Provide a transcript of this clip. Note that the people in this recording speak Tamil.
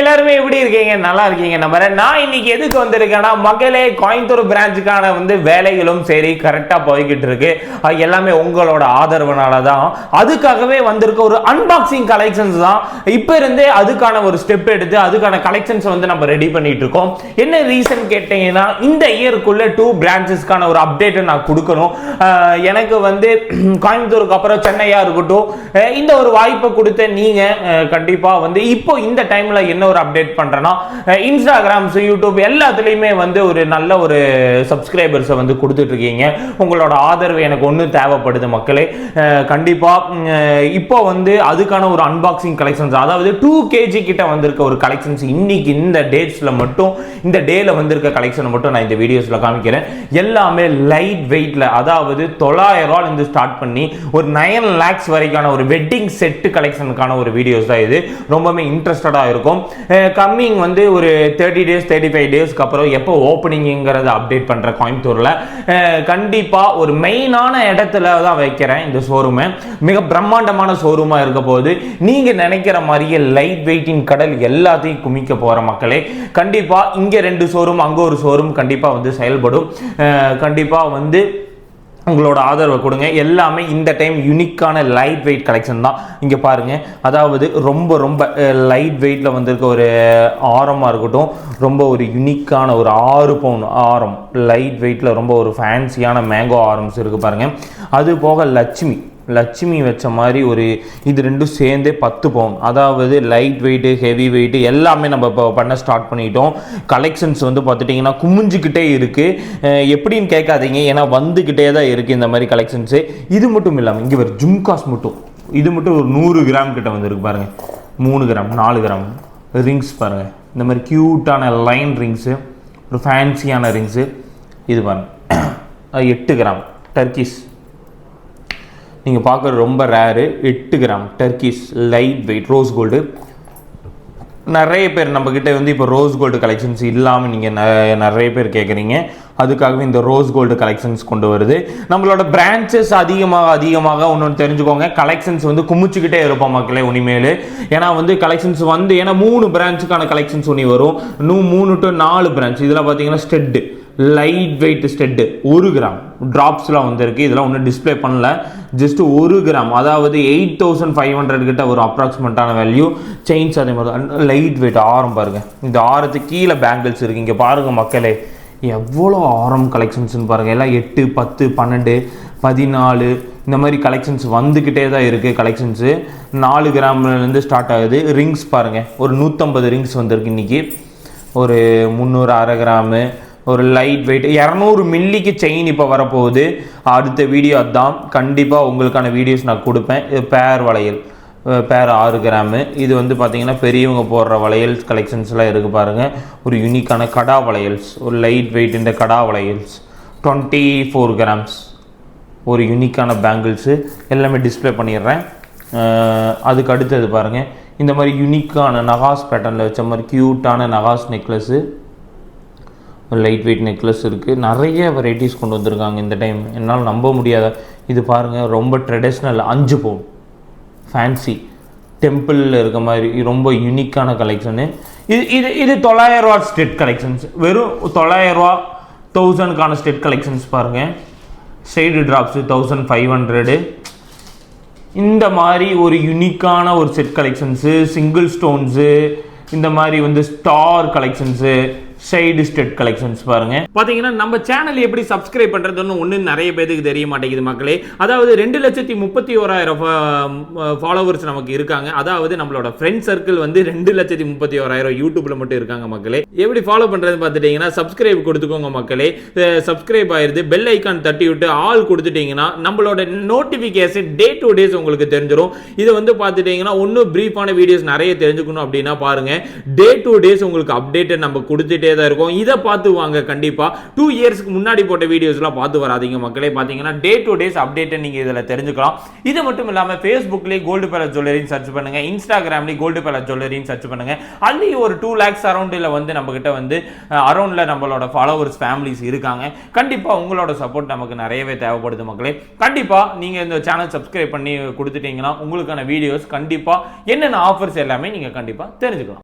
எல்லாருமே எப்படி இருக்கீங்க? நல்லா இருக்கீங்க நம்புறேன். நான் இன்னைக்கு எதுக்கு வந்திருக்கேன்னா, மக்களே கோயம்புத்தூர் பிரான்ச்சுக்கான வேலைகளும் சரி கரெக்டா போய்கிட்டு இருக்கு. எல்லாமே உங்களோட ஆதரவுனால தான். அதுக்காகவே வந்திருக்க ஒரு அன்பாக்சிங் கலெக்ஷன்ஸ் தான். இப்ப இருந்தே அதுக்கான ஒரு ஸ்டெப் எடுத்து அதுக்கான கலெக்ஷன்ஸ் நம்ம ரெடி பண்ணிட்டு இருக்கோம். என்ன ரீசன் கேட்டீங்கன்னா, இந்த இயருக்குள்ள 2 பிரான்ச்சஸ்க்கான ஒரு அப்டேட் நான் கொடுக்கணும். எனக்கு கோயம்புத்தூருக்கு அப்புறம் சென்னையா இருக்கட்டும், இந்த ஒரு வாய்ப்பை கொடுத்த நீங்க கண்டிப்பா இப்போ இந்த டைம்ல என்ன ஒரு அப்டேட் பண்றேன்னா, இன்ஸ்டாகிராம், யூடியூப் எல்லாத்துலயுமே ஒரு நல்ல ஒரு சப்ஸ்கிரைபர்ஸ் கொடுத்துட்டு இருக்கீங்க. உங்களோட ஆதரவு எனக்கு ஒண்ணு தேவைப்படுது மக்களே. கண்டிப்பா இப்போ அதுக்கான ஒரு அன்பாக்சிங் கலெக்ஷன்ஸ், அதாவது 2 kg கிட்ட வந்திருக்க ஒரு கலெக்ஷன்ஸ் இன்னைக்கு இந்த டேட்ஸ்ல மட்டும், இந்த டேல வந்திருக்க கலெக்ஷன் மட்டும் நான் இந்த வீடியோஸ்ல காமிக்கிறேன். எல்லாமே லைட் வெயிட்ல, அதாவது 900 ரூபாயில இருந்து ஸ்டார்ட் பண்ணி ஒரு 9 lakhs வரைக்கான ஒரு வெட்டிங் செட் கலெக்ஷனுக்கான ஒரு வீடியோஸ் தான் இது. ரொம்பவே இன்ட்ரெஸ்டடா இருக்கும். கம்மிங் ஒரு 30 days 35 டேஸ்க்கு அப்புறம் எப்போ ஓப்பனிங்கிறத அப்டேட் பண்ற கோயம்புத்தூர்ல கண்டிப்பா ஒரு மெயினான இடத்துல தான் வைக்கிறேன். இந்த ஷோரூம் மிக பிரம்மாண்டமான ஷோரூமா இருக்க போது, நீங்க நினைக்கிற மாதிரியே லைட் வெயிட்டின் கடல் எல்லாத்தையும் குமிக்க போற மக்களே. கண்டிப்பா இங்க 2 ஷோரூம், அங்க ஒரு ஷோரூம் கண்டிப்பா செயல்படும். கண்டிப்பா உங்களோட ஆதரவை கொடுங்க. எல்லாமே இந்த டைம் யூனிக்கான லைட் வெயிட் கலெக்ஷன் தான். இங்கே பாருங்க, அதாவது ரொம்ப ரொம்ப லைட் வெயிட்ல வந்திருக்க ஒரு ஆரமாக இருக்கட்டும், ரொம்ப ஒரு யூனிக்கான ஒரு 6 பவுன் ஆரம் லைட் வெயிட்ல ரொம்ப ஒரு ஃபேன்சியான மேங்கோ ஆரம்ஸ் இருக்கு பாருங்க. அது போக லட்சுமி வச்ச மாதிரி இது ரெண்டும் சேர்ந்தே 10 பவுன், அதாவது லைட் வெயிட் ஹெவி வெயிட் எல்லாமே நம்ம இப்போ பண்ண ஸ்டார்ட் பண்ணிட்டோம். கலெக்ஷன்ஸ் பார்த்துட்டிங்கன்னா குமிஞ்சுக்கிட்டே இருக்கு. எப்படின்னு கேட்காதீங்க, ஏன்னா வந்துக்கிட்டே தான் இருக்கு இந்த மாதிரி கலெக்ஷன்ஸு. இது மட்டும் இல்லாமல் இங்கே ஒரு ஜும்காஸ் மட்டும், இது மட்டும் ஒரு 100 கிராம் கிட்ட வந்திருக்கு பாருங்க. 3 கிராம் 4 கிராம் ரிங்ஸ் பாருங்க. இந்த மாதிரி க்யூட்டான லைன் ரிங்ஸு, ஒரு ஃபேன்சியான ரிங்ஸு. இது பாருங்க 8 கிராம் டர்க்கிஸ், நீங்கள் பார்க்குற ரொம்ப rare. 8 gram turquoise light weight rose gold. நிறைய பேர் நம்மக்கிட்ட இப்போ ரோஸ் கோல்டு கலெக்ஷன்ஸ் இல்லாமல் நீங்கள் நிறைய பேர் கேட்குறீங்க. அதுக்காகவே இந்த ரோஸ் கோல்டு கலெக்ஷன்ஸ் கொண்டு வருது. நம்மளோட பிரான்ச்சஸ் அதிகமாக ஒன்று தெரிஞ்சுக்கோங்க, கலெக்ஷன்ஸ் குமிச்சுக்கிட்டே இருப்போம் மக்களே உனிமேல். ஏன்னா கலெக்ஷன்ஸ் ஏன்னா 3 பிரான்ச்சுக்கான கலெக்ஷன்ஸ் உனி வரும். இன்னும் 3 to 4 பிரான்ச். இதில் பார்த்தீங்கன்னா stud light weight stud 1 gram ட்ராப்ஸ்லாம் வந்திருக்கு. இதெல்லாம் ஒன்றும் டிஸ்பிளே பண்ணல, ஜஸ்ட் 1 கிராம், அதாவது 8500 கிட்ட ஒரு அப்ராக்சிமேட்டான வேல்யூ. செயின்ஸ் அதே மாதிரி லைட் வெயிட் ஆரம் பாருங்க. இந்த ஆரத்துக்கு கீழே பேங்கிள்ஸ் இருக்கு. இங்கே பாருங்க மக்களே, எவ்வளோ ஆரம் கலெக்ஷன்ஸ்னு பாருங்க. எல்லாம் 8, 10, 12, 14 இந்த மாதிரி கலெக்ஷன்ஸ் வந்துக்கிட்டே தான் இருக்குது. கலெக்ஷன்ஸு 4 கிராம்லேருந்து ஸ்டார்ட் ஆகுது. ரிங்ஸ் பாருங்கள், ஒரு 150 ரிங்ஸ் வந்திருக்கு இன்றைக்கி. ஒரு 300 1/2 கிராமு, ஒரு லைட் வெயிட் 200 மில்லிக்கு செயின் இப்போ வரப்போகுது. அடுத்த வீடியோ அதுதான். கண்டிப்பாக உங்களுக்கான வீடியோஸ் நான் கொடுப்பேன். பேர் வளையல், பேர் 6 கிராமு. இது பார்த்தீங்கன்னா பெரியவங்க போடுற வளையல்ஸ் கலெக்ஷன்ஸ்லாம் இருக்குது பாருங்கள். ஒரு யூனிக்கான கடா வளையல்ஸ், ஒரு லைட் வெயிட் இந்த கடா வளையல்ஸ் 24 கிராம்ஸ். ஒரு யூனிக்கான பேங்கிள்ஸு எல்லாமே டிஸ்பிளே பண்ணிடுறேன். அதுக்கு அடுத்தது பாருங்கள், இந்த மாதிரி யூனிக்கான நகாஸ் பேட்டர்னில் வச்ச மாதிரி க்யூட்டான நகாஸ் நெக்லஸ்ஸு, ஒரு லைட் வெயிட் நெக்லஸ் இருக்குது. நிறைய வெரைட்டிஸ் கொண்டு வந்திருக்காங்க இந்த டைம், என்னால் நம்ப முடியாத. இது பாருங்கள், ரொம்ப ட்ரெடிஷ்னல் 5 பவுன் ஃபேன்சி டெம்பிளில் இருக்க மாதிரி ரொம்ப யூனிக்கான கலெக்ஷனு. இது 900 ரூபா ஸ்டெட் கலெக்ஷன்ஸ். வெறும் 900 ரூபா 1000க்கான ஸ்டெட் கலெக்ஷன்ஸ் பாருங்கள். Side drops 1500. இந்த மாதிரி ஒரு யூனிக்கான ஒரு செட் கலெக்ஷன்ஸு, சிங்கிள் ஸ்டோன்ஸு, இந்த மாதிரி star collections, side stud collections பாருங்க. பாத்தீங்கன்னா நம்ம சேனல் எப்படி சப்ஸ்கிரைப் பண்றதுன்னு ஒண்ணு நிறைய பேருக்கு தெரிய மாட்டேங்குது மக்களே. அதாவது 2,31,000 ஃபாலோவர்ஸ் நமக்கு இருக்காங்க. அதாவது நம்மளோட ஃப்ரெண்ட் சர்க்கிள் 2,31,000 யூடியூப்ல மட்டும் இருக்காங்க மக்களே. எப்படி ஃபாலோ பண்றது பார்த்துட்டீங்கன்னா, சப்ஸ்கிரைப் கொடுத்துக்கோங்க மக்களே. சப்ஸ்கிரைப் ஆயிருது, பெல் ஐக்கான் தட்டி விட்டு ஆல் கொடுத்துட்டீங்கன்னா நம்மளோட நோட்டிபிகேஷன் டே டு டேஸ் உங்களுக்கு தெரிஞ்சிடும். இது பார்த்துட்டீங்கன்னா ஒன்னும் பிரீஃபான வீடியோஸ் நிறைய தெரிஞ்சுக்கணும் அப்படின்னா பாருங்க, டே டு டேஸ் உங்களுக்கு அப்டேட் நம்ம கொடுத்துட்டே தான் இருக்கும். இதை பார்த்து வாங்க. கண்டிப்பா 2 இயர்ஸ்க்கு முன்னாடி போட்ட வீடியோஸ்லாம் பார்த்து வராதீங்க மக்களே. பாத்தீங்கன்னா டே டு டேஸ் அப்டேட் நீங்க இதுல தெரிஞ்சுக்கலாம். இது மட்டும் இல்லாம Facebookலயே கோல்டு பேலஸ் ஜுவல்லரின்னு சர்ச் பண்ணுங்க, இன்ஸ்டாகிராம்லயே கோல்டு பேலஸ் ஜுவல்லரின்னு சர்ச் பண்ணுங்க. அதுலயும் ஒரு 2 lakhs அரௌண்ட்ல நம்ம கிட்ட அரௌண்ட்ல நம்மளோட ஃபாலோவர்ஸ் ஃபேமிலிஸ் இருக்காங்க. கண்டிப்பா உங்களோட சப்போர்ட் நமக்கு நிறையவே தேவைப்படுது மக்களே. கண்டிப்பா நீங்க இந்த சேனல் சப்ஸ்கிரைப் பண்ணி கொடுத்துட்டீங்கன்னா உங்களுக்கான வீடியோஸ் கண்டிப்பா என்னென்ன ஆஃபர்ஸ் எல்லாமே நீங்க கண்டிப்பா தெரிஞ்சுக்கலாம்.